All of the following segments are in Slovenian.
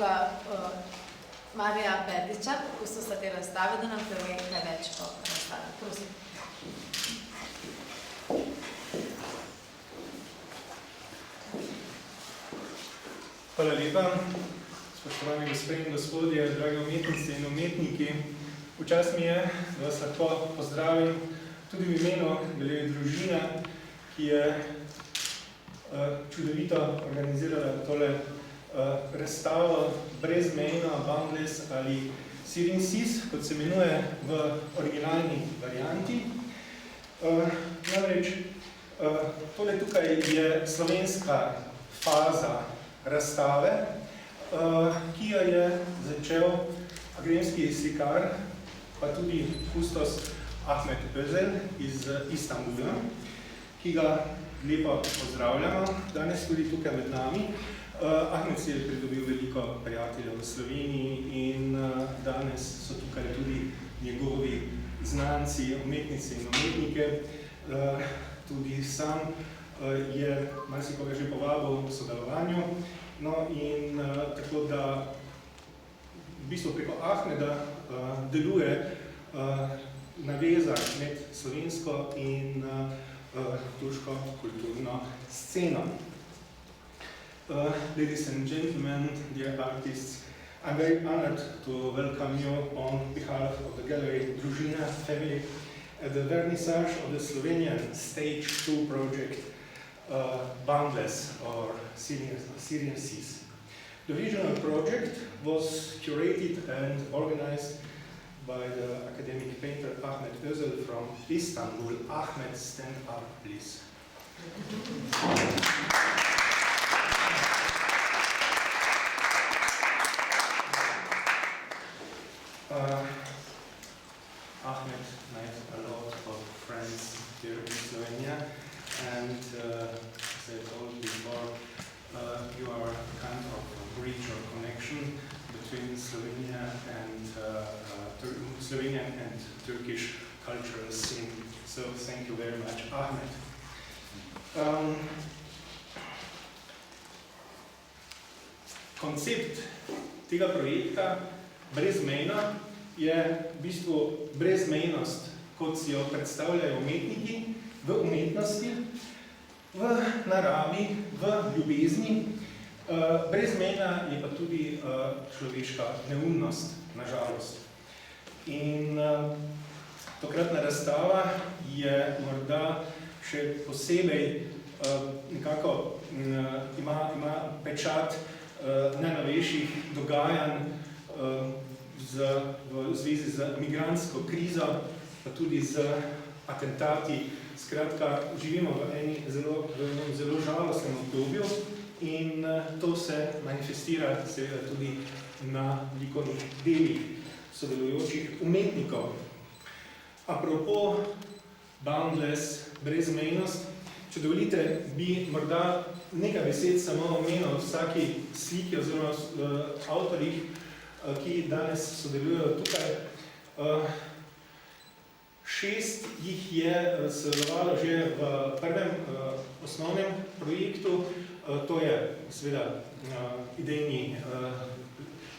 prosila Marija Berdiča, kustosa te razstave, da nam preve kaj več o razstavi. Prosim. Hvala lepa, spoštovani gospe in gospodje, dragi umetnice in umetniki. Včas mi je, da vas lahko pozdravim tudi v imenu Galerije Družina, ki je čudovito organizirala tole razstavo Brezmejno, Boundless ali Syrian Seas, kot se imenuje v originalni varianti. Namreč, tole tukaj je slovenska faza razstave, ki jo je začel agremski slikar, pa tudi kustos Ahmet Özel iz Istanbula, ki ga lepo pozdravljamo danes tudi tukaj med nami. Ahmet si je pridobil veliko prijateljev v Sloveniji in danes so tukaj tudi njegovi znanci, umetnice in umetnike. Tudi sam je marsikoga že povabil v sodelovanju. No in tako da v bistvu preko Ahmeda deluje naveza med slovensko in turško kulturno sceno. Ladies and gentlemen, dear artists, I'm very honored to welcome you on behalf of the Gallery Družina family at the vernissage of the Slovenian Stage 2 project Boundless or Syrian Seas. The regional project was curated and organized by the academic painter Ahmet Özel from Istanbul. Ahmet, stand up, please. Ahmet made a lot of friends here in Slovenia, and as I told before, you are kind of a bridge or connection between Slovenia and Slovenian and Turkish cultural scene. So thank you very much, Ahmet. Koncept tega projekta Brezmejno je v bistvu brezmejnost, kot si jo predstavljajo umetniki v umetnosti, v naravi, v ljubezni. Brezmejna je pa tudi človeška neumnost, nažalost. In tokratna razstava je morda še posebej nekako ima pečat najnovejših dogajanj v zvezi z migrantsko krizo, pa tudi z atentati. Skratka, živimo v enem zelo žalostnem obdobju in to se manifestira seveda tudi na likovnih delih sodelujočih umetnikov. Apropo Boundless, brezmejnost, če dovolite, bi morda nekaj besed samo omenil vsaki sliki oziroma avtorjih, ki danes sodelujejo tukaj. 6 jih je sodelovalo že v prvem osnovnem projektu, to je seveda idejni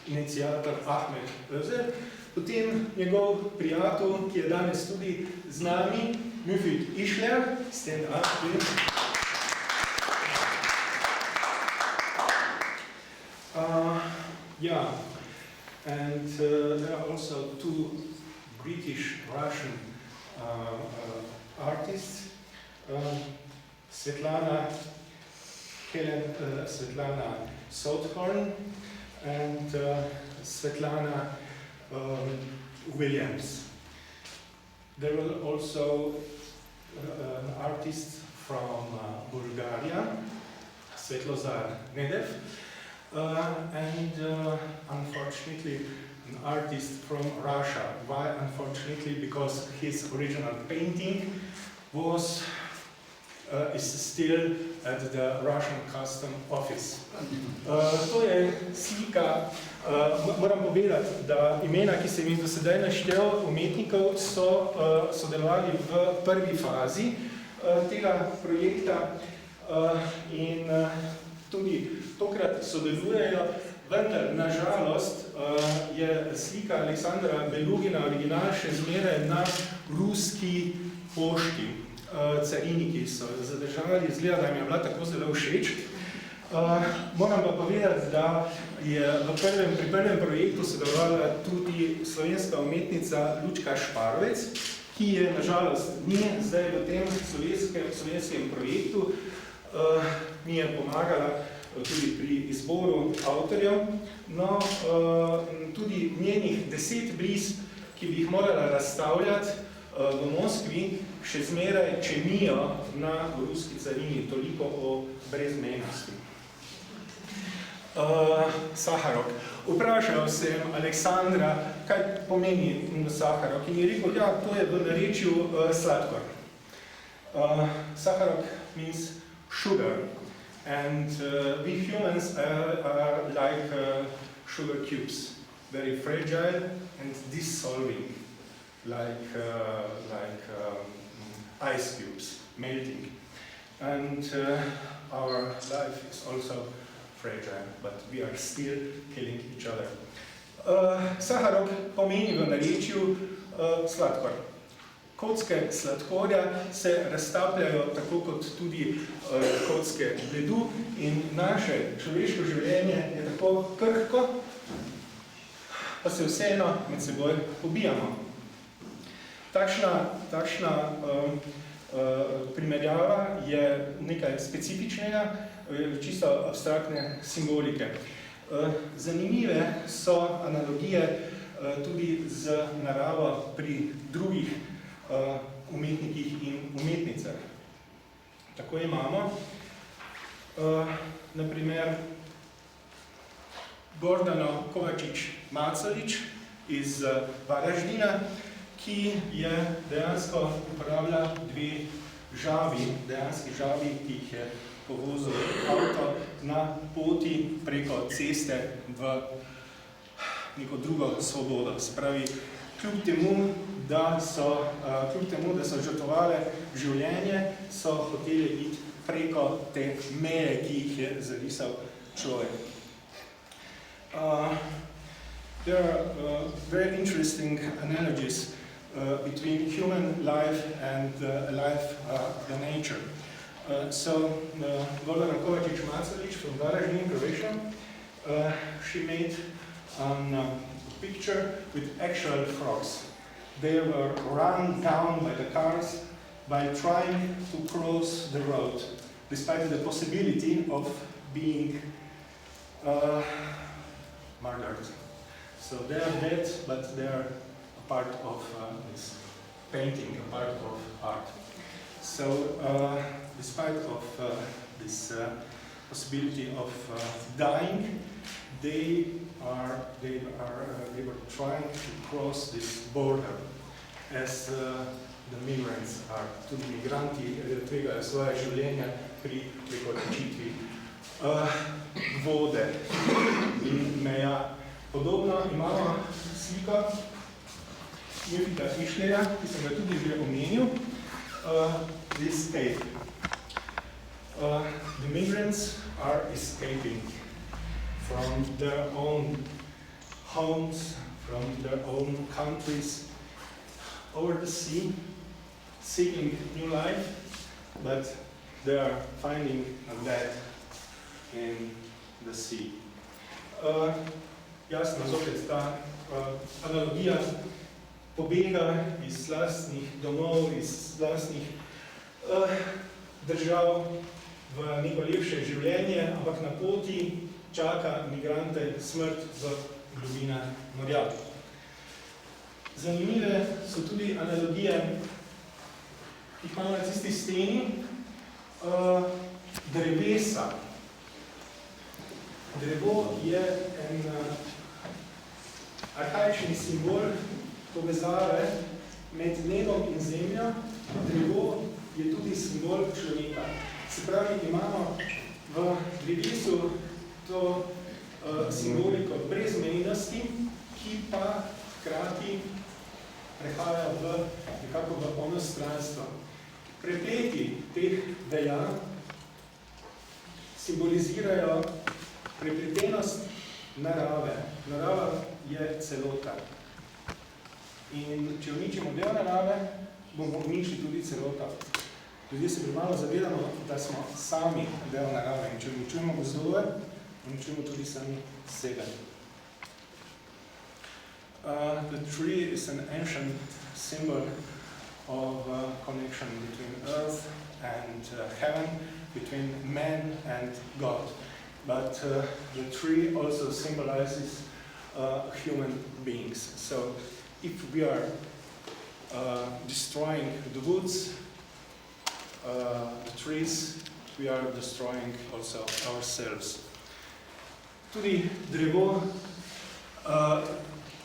iniciator Ahmet Özel, potem njegov prijatelj, ki je danes tudi z nami, Müfit Işler, stand up, please. Yeah, and there are also 2 British-Russian artists, Svetlana Southorn and Svetlana Williams. There were also artists from Bulgaria, Svetlozar Nedev, and unfortunately an artist from Russia. Why unfortunately? Because his original painting is still at the Russian Custom Office. To je slika, moram povedati, da imena, ki sem jih do sedaj naštel umetnikov, so sodelovali v prvi fazi tega projekta in tudi tokrat sodelujejo, vendar nažalost je slika Aleksandra Belugina original še zmeraj na ruski pošti. Cariniki so zadržali, izgleda, da jim je bila tako zelo všeč. Moram pa povedati, da je pri prvem projektu sodelovala tudi slovenska umetnica Lučka Šparovec, ki je nažalost ni zdaj v tem slovenskem projektu, mi je pomagala tudi pri izboru avtorjev, no tudi njenih 10 bris, ki bi jih morala razstavljati v Moskvi, še zmeraj čemijo na ruski carini, toliko o brezmejnosti. Saharok. Vprašal sem Aleksandra, kaj pomeni Saharok, in je rekel, ja, to je v narečju sladkor. Saharok means sugar, and we humans are like sugar cubes, very fragile and dissolving, like ice cubes, melting. And our life is also fragile, but we are still killing each other. Saharok pomeni v narečju sladkor. Kocke sladkorja se raztapljajo tako kot tudi kocke ledu in naše človeško življenje je tako krhko, pa se vseeno med seboj pobijamo. Takšna primerjava je nekaj specifičnega, čisto abstraktne simbolike. Zanimive so analogije tudi z naravo pri drugih umetnikih in umetnicah. Tako imamo, na primer, Gordano Kovačič-Macolič iz Varaždina, ki je dejansko uporabljal dve žavi, dejanski žavi, ki jih je povozil avto na poti preko ceste v neko drugo svobodo. Spravi, kljub temu, da so žrtvovale življenje, so hoteli iti preko te meje, ki jih je zarisal človek. There are very interesting analogies between human life and life in nature. Gordana Kovačič-Macolič from Varaždin, Croatia, she made a picture with actual frogs. They were run down by the cars by trying to cross the road, despite the possibility of being murdered. So they are dead, but they are a part of this painting, a part of art. So, despite of this possibility of dying, they were trying to cross this border, as the migrants are. Tudi migranti tvegajo svoje življenja pri prekoračitvi vode in meja. Podobno imamo sliko Jefita Fischlerja, ki sem ga tudi že omenil, this tape. The migrants are escaping from their own homes, from their own countries, over the sea, seeking new life, but they are finding a death in the sea. Jasno, zopet ta analogija pobega iz lastnih domov, iz lastnih držav v neko lepše življenje, ampak na poti čaka migrante smrt v globinah morja. Zanimive so tudi analogije, ki imamo na tisti steni, drevesa. Drevo je en arhaični simbol povezave med nebom in zemljo. Drevo je tudi simbol človeka. Se pravi, imamo v drevesu to simboliko brezmejnosti, ki pa hkrati prehaja nekako v onostranstvo. Prepleti teh veja simbolizirajo prepletenost narave. Narava je celota. In če uničimo del narave, bomo uničili tudi celota. Ljudje se premalo zavedamo, da smo sami del narave. In če uničujemo gozdove, uničujemo tudi sami sebe. The tree is an ancient symbol of connection between earth and heaven, between man and God. But the tree also symbolizes human beings. So if we are destroying the woods, the trees, we are destroying also ourselves. Tudi drevo,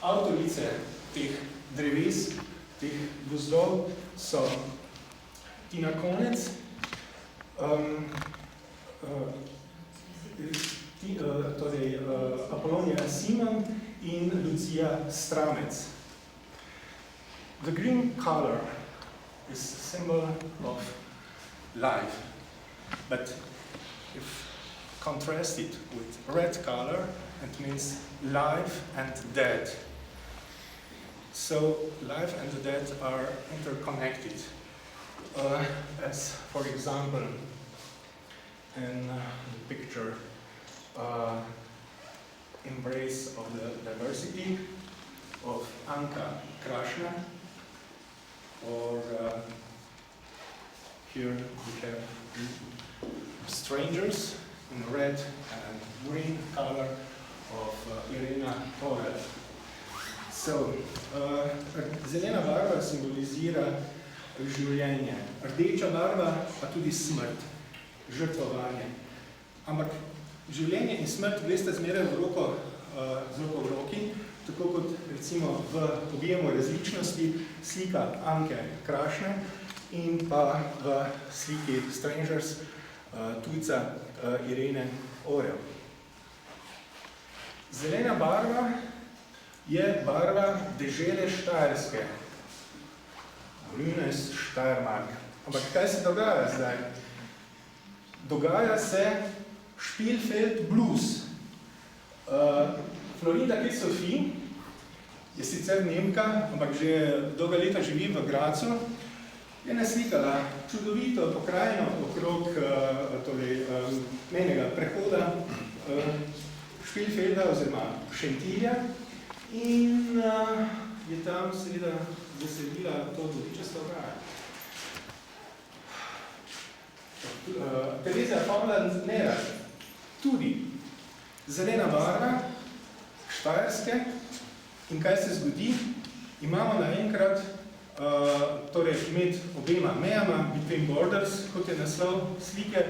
avtorice teh dreves, teh gozdov so Tina Konec, torej Apolonija Simon in Lucija Stramec. The green color is a symbol of life, but if contrasted with red color, it means life and death. So life and death are interconnected. As for example, in the picture, embrace of the diversity of Anka Krašna, or here we have strangers in red and green color of Irena Orel. So, zelena barva simbolizira življenje, rdeča barva pa tudi smrt, žrtvovanje. Ampak življenje in smrt gresta zmeraj z roko v roki, tako kot recimo v objemu različnosti slika Anke Krašne in pa v sliki Strangers tujca Irene Orel. Zelena barva je barva dežele Štajerske. Grünes Steiermark. Ampak kaj se dogaja zdaj? Dogaja se Spielfeld Blues. Florinda Sophie je sicer Nemka, ampak že dolga leta živi v Gracu, je naslikala čudovito pokrajino okrog mejnega prehoda Spielfelda oziroma Šentilja in je tam seveda zasedila to bodičasto ograjo. Tereza Pavland-Nerat, tudi zelena barva Štajerske in kaj se zgodi? Imamo naenkrat torej med obema mejama, between borders, kot je naslov slike,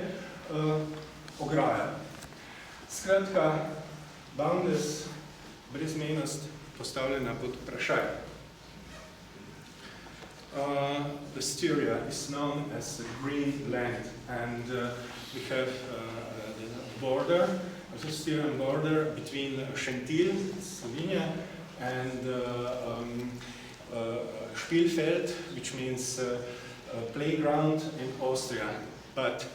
ograja. Skratka, boundless, brezmejnost postavljena pod vprašaj. The Styria is known as the green land, and we have the border, the Styrian border between Šentilj, Slovenia, and Spielfeld, which means playground in Austria. But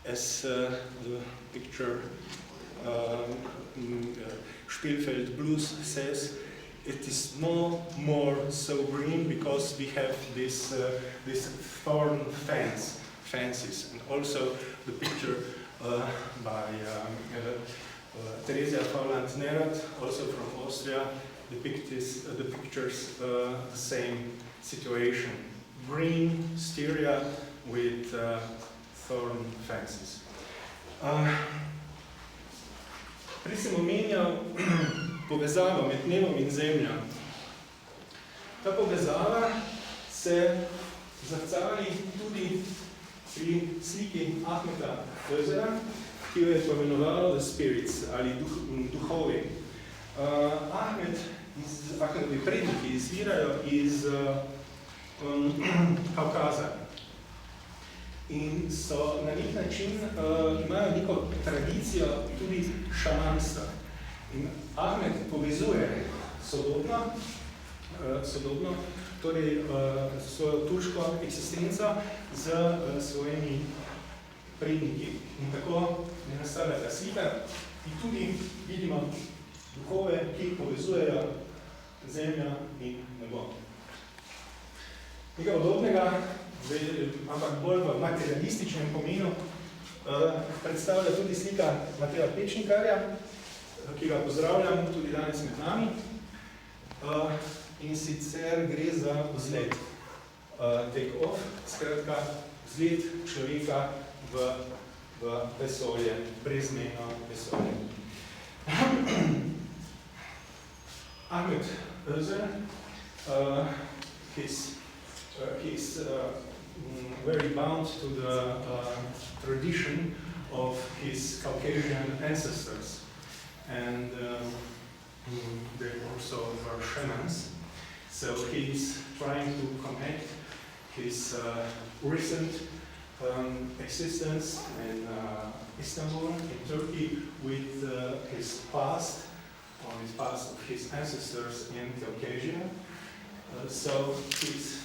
as the picture Spielfeld Blues says, it is no more so green because we have this thorn fences, and also the picture by Tereza Pavland-Nerat, also from Austria, depicts the same situation. Green Styria with thorn fences. Prej sem omenjal povezavo med nebom in zemljo. Ta povezava se zrcali tudi pri sliki Ahmeta Özera, ki jo je pomenoval The Spirits ali duhovi. Ahmetovi predniki izvirajo iz Kaukaza in so na nek način imajo neko tradicijo tudi šamanstva. In Ahmed povezuje sodobno, torej svojo turško eksistenco z svojimi predniki. In tako je nastala ta slika, ki tudi vidimo duhove, ki povezujejo zemljo in nebo. Nekaj podobnega, ampak bolj v materialističnem pomenu, predstavlja tudi slika Mateja Pečnikarja, ki ga pozdravljam tudi danes med nami. In sicer gre za vzlet. Take off, skratka, vzlet človeka v vesolje, brezmejno vesolje. Ahmed Özer, he's very bound to the tradition of his Caucasian ancestors, and they also were shamans. So he's trying to connect his recent existence in Istanbul, in Turkey, with his past, or his past of his ancestors in Caucasia. So he's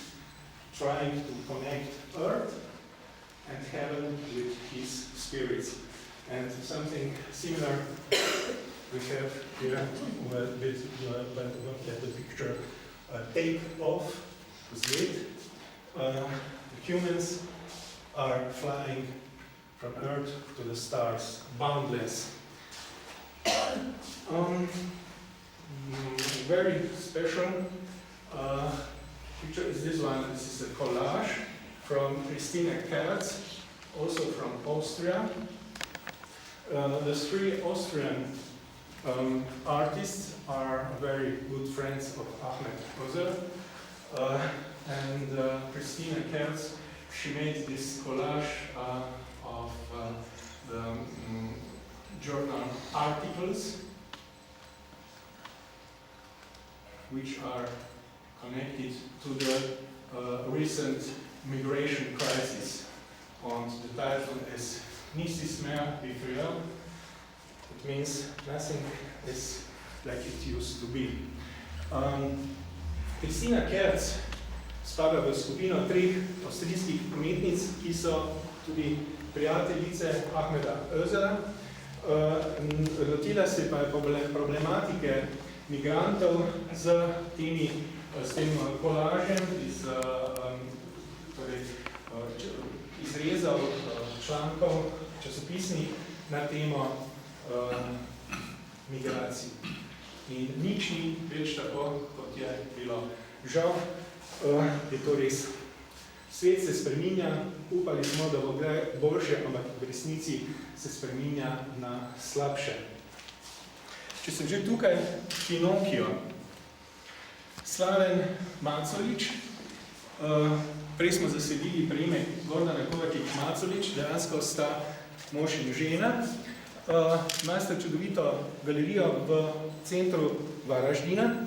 trying to connect earth and heaven with his spirits. And something similar we have here with look at the picture. Take off, vzlet. The humans are flying from Earth to the stars, boundless. Very special picture is this one. This is a collage from Christina Kerz, also from Austria. The three Austrian artists are very good friends of Ahmed Özer, and Christina Kerz, she made this collage of the journal articles which are connected to the recent migration crisis. And the title is Nichts ist mehr wie früher. It means nothing is like it used to be. Christina Kerz spada v skupino treh avstrijskih umetnic, ki so tudi prijateljice Ahmeda Özera. Lotila se pa je problematike migrantov z tem kolažem izrezal člankov časopisnih na temo migracij. In nič ni več tako, kot je bilo. Žal je to res. Svet se spreminja, upali smo, da bo boljše, ampak v resnici se spreminja na slabše. Če sem že tukaj, Pinokio. Slaven Macolič, prej smo zasedili priimek Gordana Kovačič-Macolič, dejansko sta mož in žena. Imate čudovito galerijo v centru Varaždina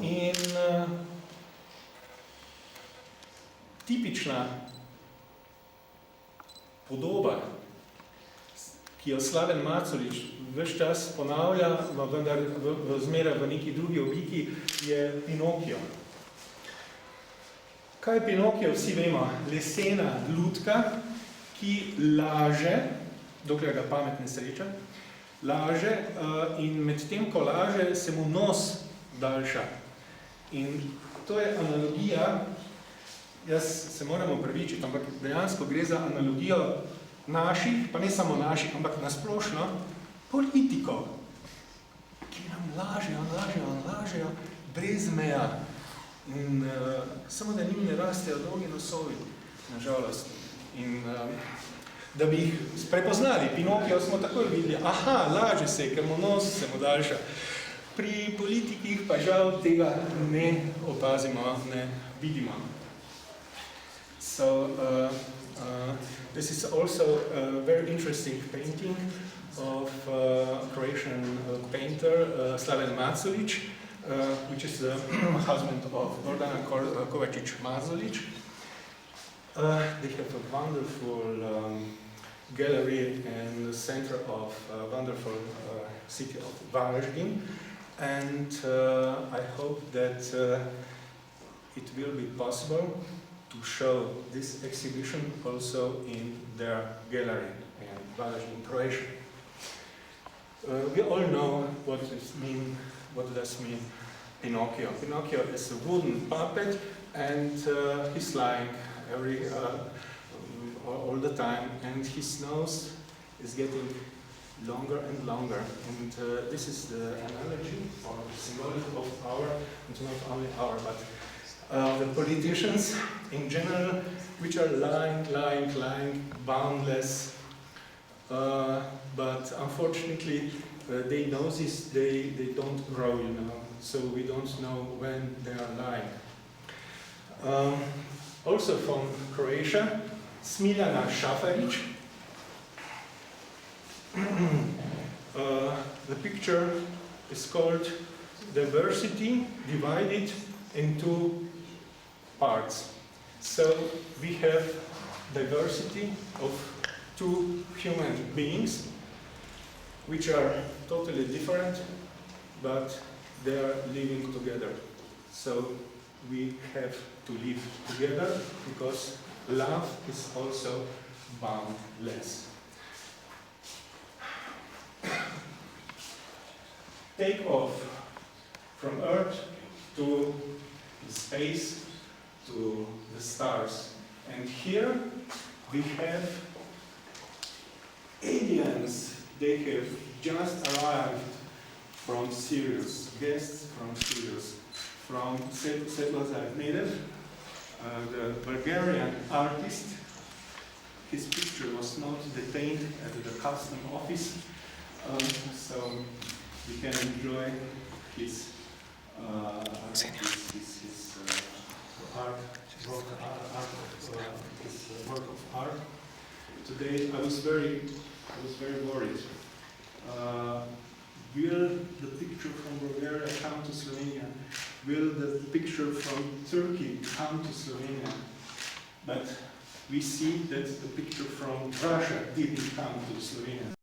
in tipična podoba, ki jo Slaven Macolič ves čas ponavlja, vendar zmeraj v neki drugi obliki, je Pinokio. Kaj je Pinokio? Vsi vemo, lesena lutka, ki laže, dokler ga pamet ne sreča, laže in med tem, ko laže, se mu nos daljša. In to je analogija, jaz se moram opravičiti, ampak dejansko gre za analogijo naših, pa ne samo naših, ampak nasplošno, politikov, ki nam lažejo, brez meja. In samo da njim ne rastejo dolgi nosovi, nažalost. In da bi jih prepoznali, Pinokio smo takoj videli, aha, laže se, ker mu nos se mu daljša. Pri politikih pa žal tega ne opazimo, ne vidimo. So, this is also a very interesting painting of Croatian painter Slaven Macolič, which is the husband of Gordana Kovačič-Macolič. They have a wonderful gallery in the center of a wonderful city of Varaždin, and I hope that it will be possible to show this exhibition also in their gallery in Balazs in Croatia. We all know what does mean Pinocchio. Pinocchio is a wooden puppet, and he's lying all the time, and his nose is getting longer and longer. And this is the analogy or symbolic of our, and not only our, but the politicians in general, which are lying, boundless. But unfortunately, they noses, they don't grow, you know, so we don't know when they are lying. Also from Croatia, Smiljana Šafarić. The picture is called Diversity Divided into Parts. So we have diversity of two human beings, which are totally different, but they are living together. So we have to live together because love is also boundless. Take off from Earth to the space, to the stars. And here we have aliens. They have just arrived from Sirius, guests from Sirius, from Svetozar Nedev, the Bulgarian artist. His picture was not detained at the custom office, so we can enjoy his work of art. Today I was very worried. Will the picture from Bulgaria come to Slovenia? Will the picture from Turkey come to Slovenia? But we see that the picture from Russia didn't come to Slovenia.